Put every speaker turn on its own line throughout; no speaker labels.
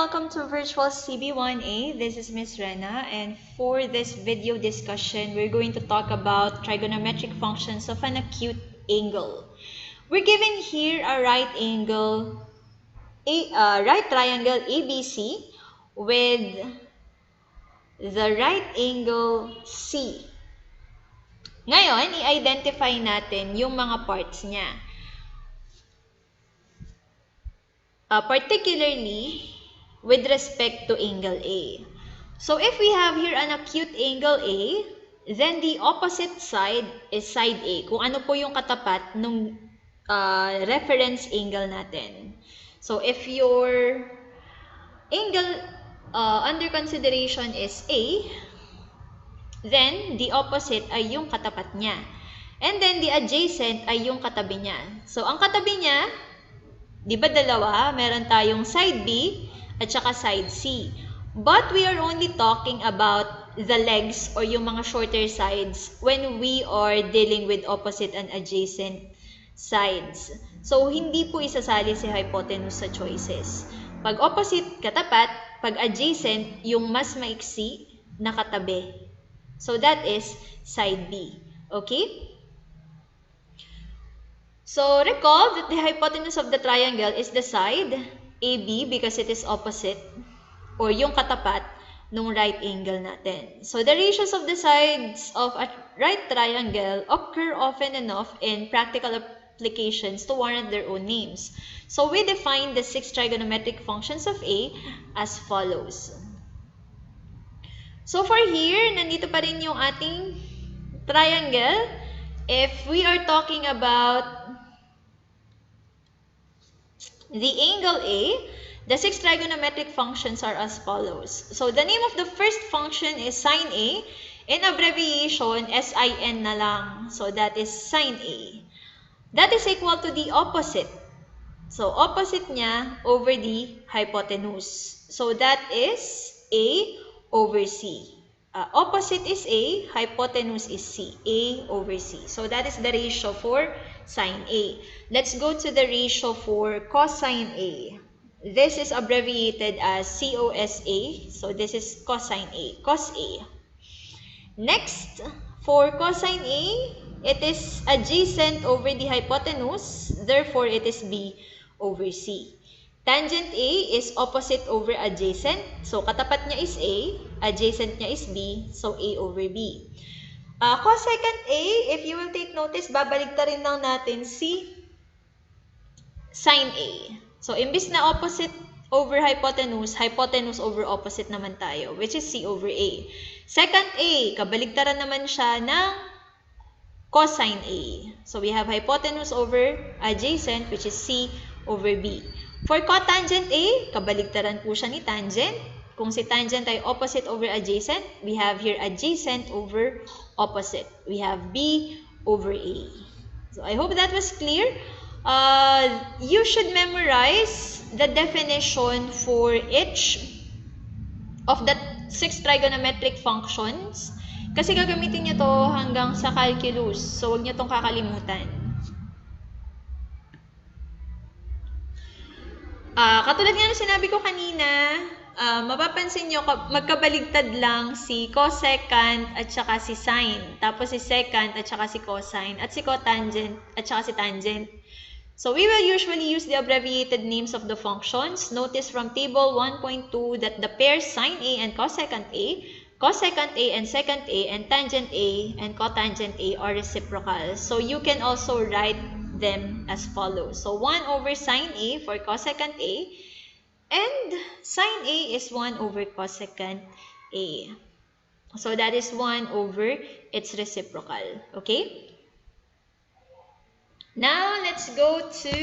welcome to Virtual CB1A. This is Miss Rena, and for this video discussion, we're going to talk about trigonometric functions of an acute angle. We're given here a right triangle ABC with the right angle C. Ngayon, i-identify natin yung mga parts niya. Particularly with respect to angle A. So if we have here an acute angle A, then the opposite side is side A. Kung ano po yung katapat ng reference angle natin. So if your angle under consideration is A, then the opposite ay yung katapat niya. And then the adjacent ay yung katabi niya. So ang katabi niya, di ba dalawa? Meron tayong side B at saka side C. But we are only talking about the legs or yung mga shorter sides when we are dealing with opposite and adjacent sides. So, hindi po isasali si hypotenuse sa choices. Pag opposite, katapat. Pag adjacent, yung mas maiksi na katabi. So, that is side B. Okay? So, recall that the hypotenuse of the triangle is the side AB because it is opposite or yung katapat ng right angle natin. So, the ratios of the sides of a right triangle occur often enough in practical applications to warrant their own names. So, we define the 6 trigonometric functions of A as follows. So, for here, nandito pa rin yung ating triangle. If we are talking about the angle A, the 6 trigonometric functions are as follows. So, the name of the first function is sine A. In abbreviation, SIN na lang. So, that is sine A. That is equal to the opposite. So, opposite niya over the hypotenuse. So, that is A over C. Opposite is A, hypotenuse is C. A over C. So, that is the ratio for sine A. Let's go to the ratio for cosine A. This is abbreviated as COSA. So, this is cosine A. Cos A. Next, for cosine A, it is adjacent over the hypotenuse. Therefore, it is B over C. Tangent A is opposite over adjacent. So, katapat niya is A. Adjacent niya is B. So, A over B. Cosecant A, if you will take notice, babaligtarin lang natin si sine A. So, imbis na opposite over hypotenuse, hypotenuse over opposite naman tayo, which is C over A. Secant A, kabaligtaran naman siya ng cosine A. So, we have hypotenuse over adjacent, which is C over B. For cotangent A, kabaligtaran po siya ni tangent. Kung si tangent ay opposite over adjacent, we have here adjacent over opposite. We have B over A. So, I hope that was clear. You should memorize the definition for each of the 6 trigonometric functions. Kasi gagamitin nyo to hanggang sa calculus. So, huwag nyo tong kakalimutan. Katulad nga ng sinabi ko kanina, mapapansin nyo, magkabaligtad lang si cosecant at saka si sine. Tapos si secant at saka si cosine. At si cotangent at saka si tangent. So, we will usually use the abbreviated names of the functions. Notice from table 1.2 that the pairs sine A and cosecant A and secant A, and tangent A and cotangent A are reciprocal. So, you can also write them as follows. So, 1 over sine A for cosecant A, and sine A is 1 over cosecant A. So, that is 1 over its reciprocal. Okay? Now, let's go to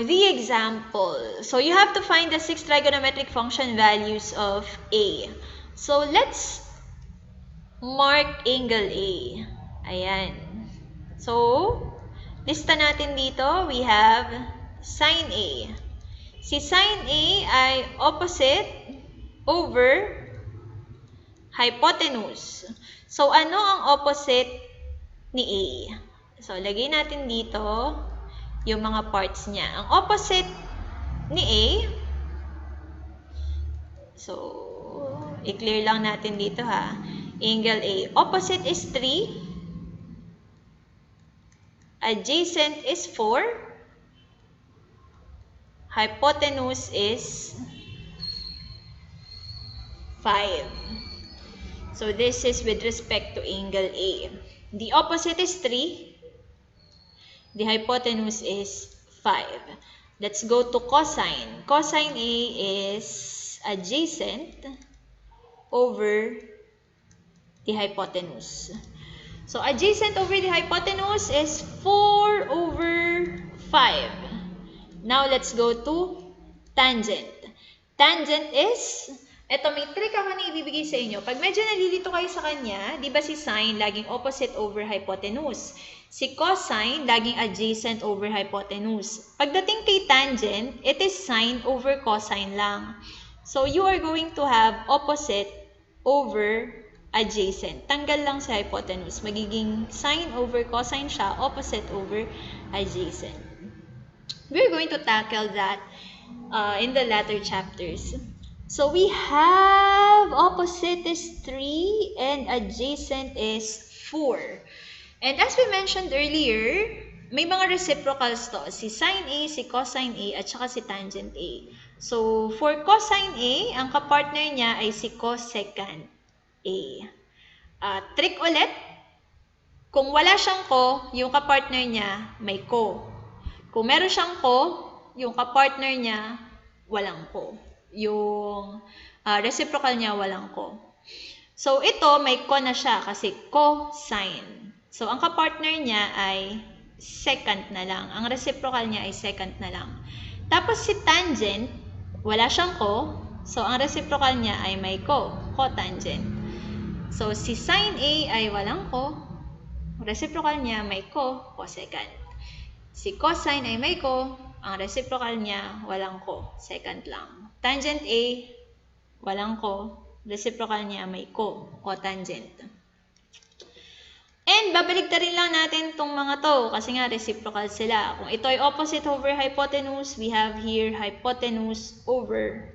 the example. So, you have to find the 6 trigonometric function values of A. So, let's mark angle A. Ayan. So, lista natin dito, we have sine A. Si sine A ay opposite over hypotenuse. So, ano ang opposite ni A? So, lagay natin dito yung mga parts niya. Ang opposite ni A. So, i-clear lang natin dito ha. Angle A. Opposite is 3. Adjacent is 4. Hypotenuse is 5. So, this is with respect to angle A. The opposite is 3. The hypotenuse is 5. Let's go to cosine. Cosine A is adjacent over the hypotenuse. So, adjacent over the hypotenuse is 4 over 5. Now, let's go to tangent. Tangent is, eto may trick ako na ibibigay sa inyo. Pag medyo nalilito kayo sa kanya, di ba si sine laging opposite over hypotenuse? Si cosine laging adjacent over hypotenuse. Pagdating kay tangent, it is sine over cosine lang. So, you are going to have opposite over adjacent. Tanggal lang sa hypotenuse. Magiging sine over cosine siya, opposite over adjacent. We're going to tackle that in the latter chapters. So we have opposite is 3 and adjacent is 4. And as we mentioned earlier, may mga reciprocals to. Si sine A, si cosine A, at saka si tangent A. So for cosine A, ang kapartner niya ay si cosecant A. Trick ulit, kung wala siyang ko, yung kapartner niya may ko. Kung meron siyang ko, yung kapartner niya walang ko. Yung reciprocal niya walang ko. So, ito may ko na siya kasi cosine. So, ang kapartner niya ay secant na lang. Ang reciprocal niya ay secant na lang. Tapos si tangent, wala siyang ko. So, ang reciprocal niya ay may ko, cotangent. So, si sine A ay walang ko. Reciprocal niya may ko, cosecant. Si cosine ay may ko. Ang reciprocal niya, walang ko. Secant lang. Tangent A, walang ko. Reciprocal niya, may ko. Cotangent. And, babaligtarin lang natin itong mga to. Kasi nga, reciprocal sila. Kung ito ay opposite over hypotenuse, we have here hypotenuse over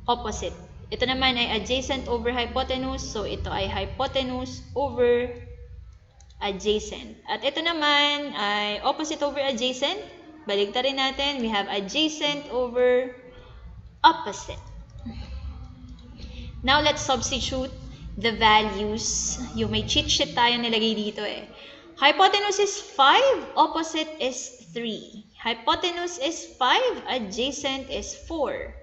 opposite. Ito naman ay adjacent over hypotenuse. So, ito ay hypotenuse over adjacent. At ito naman ay opposite over adjacent. Baligtarin natin, we have adjacent over opposite. Now, let's substitute the values. Yung may cheat sheet tayo nilagay dito eh. Hypotenuse is 5, opposite is 3. Hypotenuse is 5, adjacent is 4.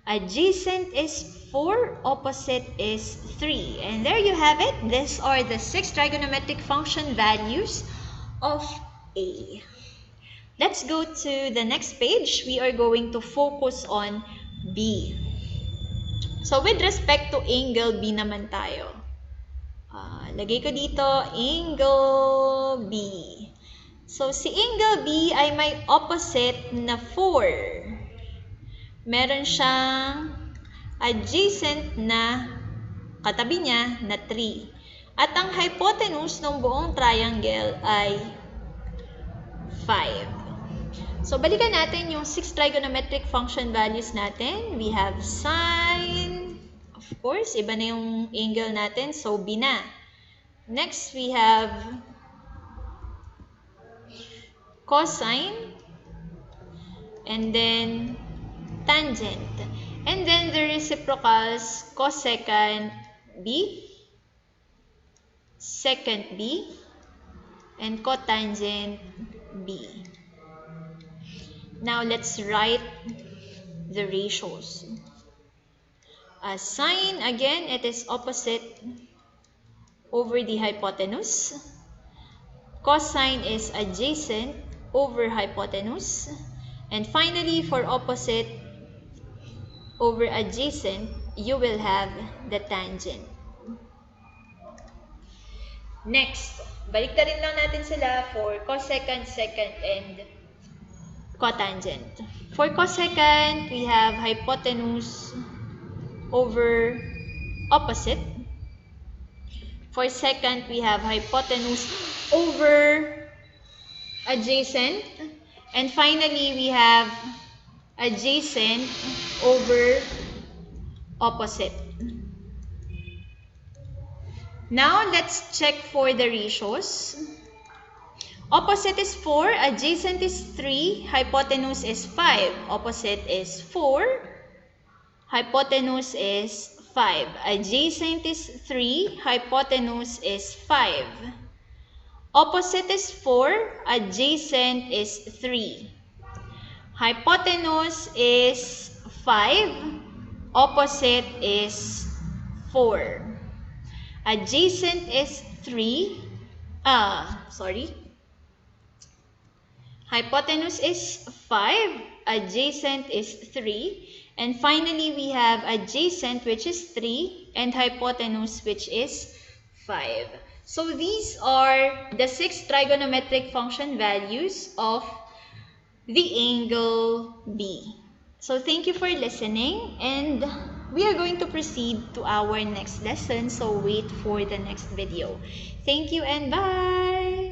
Adjacent is 4, opposite is 3. And there you have it. These are the 6 trigonometric function values of A. Let's go to the next page. We are going to focus on B. So, with respect to angle B naman tayo. Lagay ko dito, angle B. So, si angle B ay may opposite na 4. Meron siyang adjacent na katabi niya na 3. At ang hypotenuse ng buong triangle ay 5. So, balikan natin yung 6 trigonometric function values natin. We have sine. Of course, iba na yung angle natin. So, B na. Next, we have cosine. And then, tangent. And then, the reciprocals, cosecant B, secant B, and cotangent B. Now, let's write the ratios. Sine, again, it is opposite over the hypotenuse. Cosine is adjacent over hypotenuse. And finally, for opposite over adjacent, you will have the tangent. Next, baliktarin lang natin sila for cosecant, secant, and cotangent. For cosecant, we have hypotenuse over opposite. For secant, we have hypotenuse over adjacent. And finally, we have adjacent over opposite. Now, let's check for the ratios. Opposite is 4, adjacent is 3, hypotenuse is 5. Opposite is 4, hypotenuse is 5. Adjacent is 3, hypotenuse is 5. Opposite is 4, adjacent is 3. Hypotenuse is 5, opposite is 4. Adjacent is 3, hypotenuse is 5, adjacent is 3, and finally we have adjacent, which is 3, and hypotenuse, which is 5. So these are the 6 trigonometric function values of the angle B. So thank you for listening, and we are going to proceed to our next lesson, so wait for the next video. Thank you and bye!